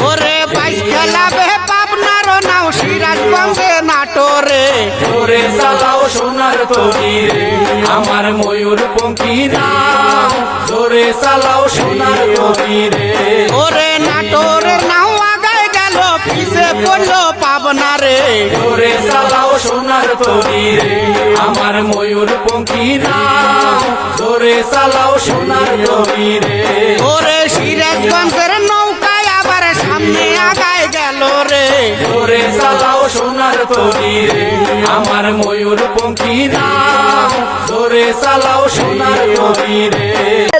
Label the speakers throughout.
Speaker 1: ওরে বাইশ খেলাবে পাবনার নাও সিরাজগঞ্জে নাটোরে
Speaker 2: ওরে চালাও সোনার তরি রে আমার ময়ূরপঙ্খী নাও জোরে চালাও সোনার তরি রে
Speaker 1: ওরে নাটোরের নাও আগায় গেল পিছে পড়লো পাবনা রে
Speaker 2: ওরে চালাও সোনার তরি রে আমার ময়ূরপঙ্খী নাও জোরে চালাও সোনার তরি রে
Speaker 1: ওরে সিরাজগঞ্জের নৌকায় আবার সামনে আগায় গেল রে
Speaker 2: ওরে চালাও সোনার তরি রে আমার ময়ূরপঙ্খী নাও জোরে চালাও সোনার তরি রে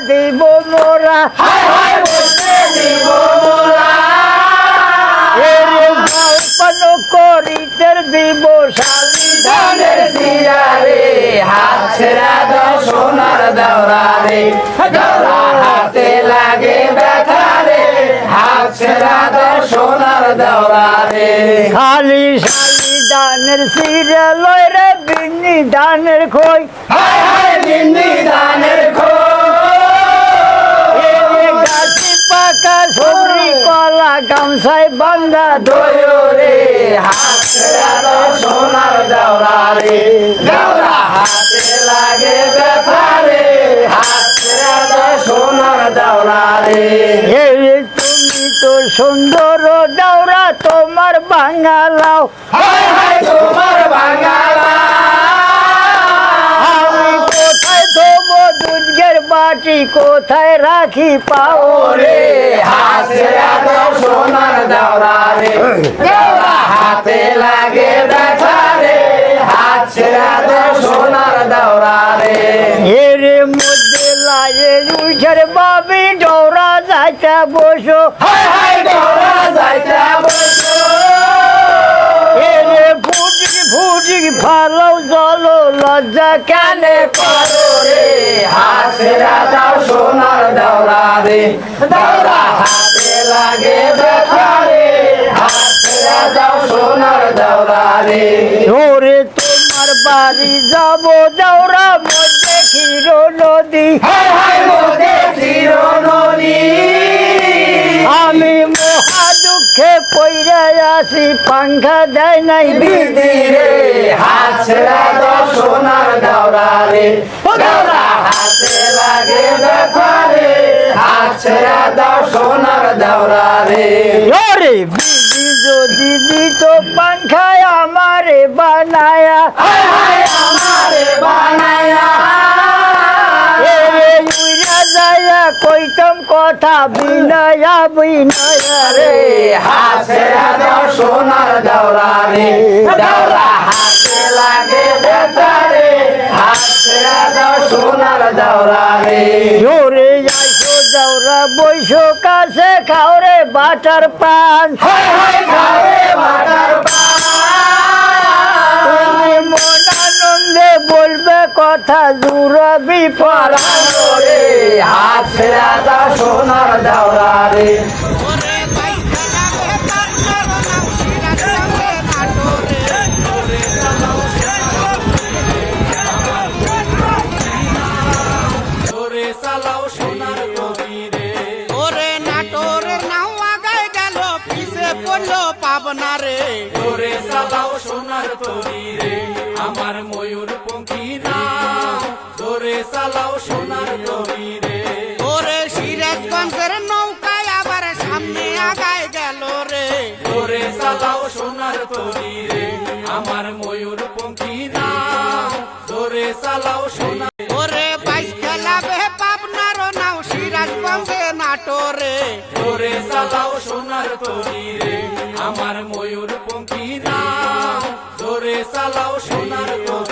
Speaker 1: দিব মোরা
Speaker 2: হায় হায় বলতে দিব মোরা
Speaker 1: জলপান করিতে দিব শালি
Speaker 2: ধানের শিরা রে হাত ছেড়া দাও সোনার দাওরা রে দাওরা হাতে লাগে ব্যথা রে হাত ছেড়া দাও সোনার দাওরা রে
Speaker 1: খালি শালি দানের সিরে লয় রে বিন্নি দানের খই
Speaker 2: হায় হায় বিন্দি ধানের খো
Speaker 1: গাছি পাকা সবরি কলা গামছায় বান্ধা
Speaker 2: দয়ো রে হাত ছেড়া দাও সোনার দাওরা রে দাওরা হাতে লাগে ব্যথা রে হাত ছেড়া দাও সোনার দাওরা রে
Speaker 1: হে তুমি তো সুন্দর দাওরা তোমার বাঙালাও
Speaker 2: হায় হায় তোমার বাঙালা
Speaker 1: আমি কোথায় থবো দুধের বাটি কোথায় রাখি পাও
Speaker 2: ওরে হাত ছেড়া দাও সোনার দাওরা রে দাওরা হাতে লাগে ব্যথা রে হাত ছেড়া দাও সোনার দাওরা রে
Speaker 1: এর মধ্যে লাগে উঠের বাবি ডোরা যাইতে বসো
Speaker 2: হায় হায় ডোরা যাইতে বসো
Speaker 1: এর ফুটি ভালো জল লজ্জা কেনে
Speaker 2: করো রে হাত ছেড়া দাও সোনার দাওরা রে দাওরা হাতে লাগে ব্যথা রে হাত ছেড়া দাও সোনার দাওরা রে
Speaker 1: ওরে তোমার বাড়ি যাব যাওরা মধ্যে ক্ষীর নদী
Speaker 2: হায় হায় মোদে চিরনদী
Speaker 1: আমি মহা দুঃখে পইরা আসি পাঙ্খা দেয় নাই
Speaker 2: বিধি রে হাত ছেড়া দাও সোনার দাওরা রে দাওরা হাতে লাগে ব্যথা রে হাত ছেড়া দাও সোনার দাওরা রে
Speaker 1: ওরে বিধি যদি দিত পাঙ্খায় আমারে বানায়া
Speaker 2: হায় হায় আমারে বানায়া
Speaker 1: উইরা যায়া কইতাম কথা বিনয়া বিনয়া
Speaker 2: রে হাত ছেড়া দাও সোনার দাওরা রে দাওরা হাতে লাগে ব্যথা রে হাত ছেড়া দাও সোনার দাওরা রে
Speaker 1: ওরে আইসো যাওরা বৈশো কাছে খাওরে বাটার পান
Speaker 2: হায় হায় খাবে বাটার
Speaker 1: তুমি মন আনন্দে বলবে কথা জুড়াবি পড়া
Speaker 2: পারানো রে হাত ছেড়া দাও সোনার দাওরা রে জোরে চালাও সোনার তরি রে
Speaker 1: ওরে নাটোরের নাও আগায় গেল পিছে পড়লো পাবনা রে
Speaker 2: জোরে চালাও সোনার তরি রে আমার ময়ূরপঙ্খী নাও জোরে চালাও সোনার তরি রে
Speaker 1: ওরে সিরাজগঞ্জের নৌকায় আবার সামনে আগায় গেল রে
Speaker 2: জোরে চালাও সোনার তরি রে আমার ময়ূরপঙ্খী নাও জোরে চালাও সোনার
Speaker 1: ওরে বাইশ খেলাবে পাবনার নাও সিরাজগঞ্জে নাটোরে
Speaker 2: জোরে চালাও সোনার তরি রে আমার ময়ূরপঙ্খী নাও জোরে চালাও সোনার তরি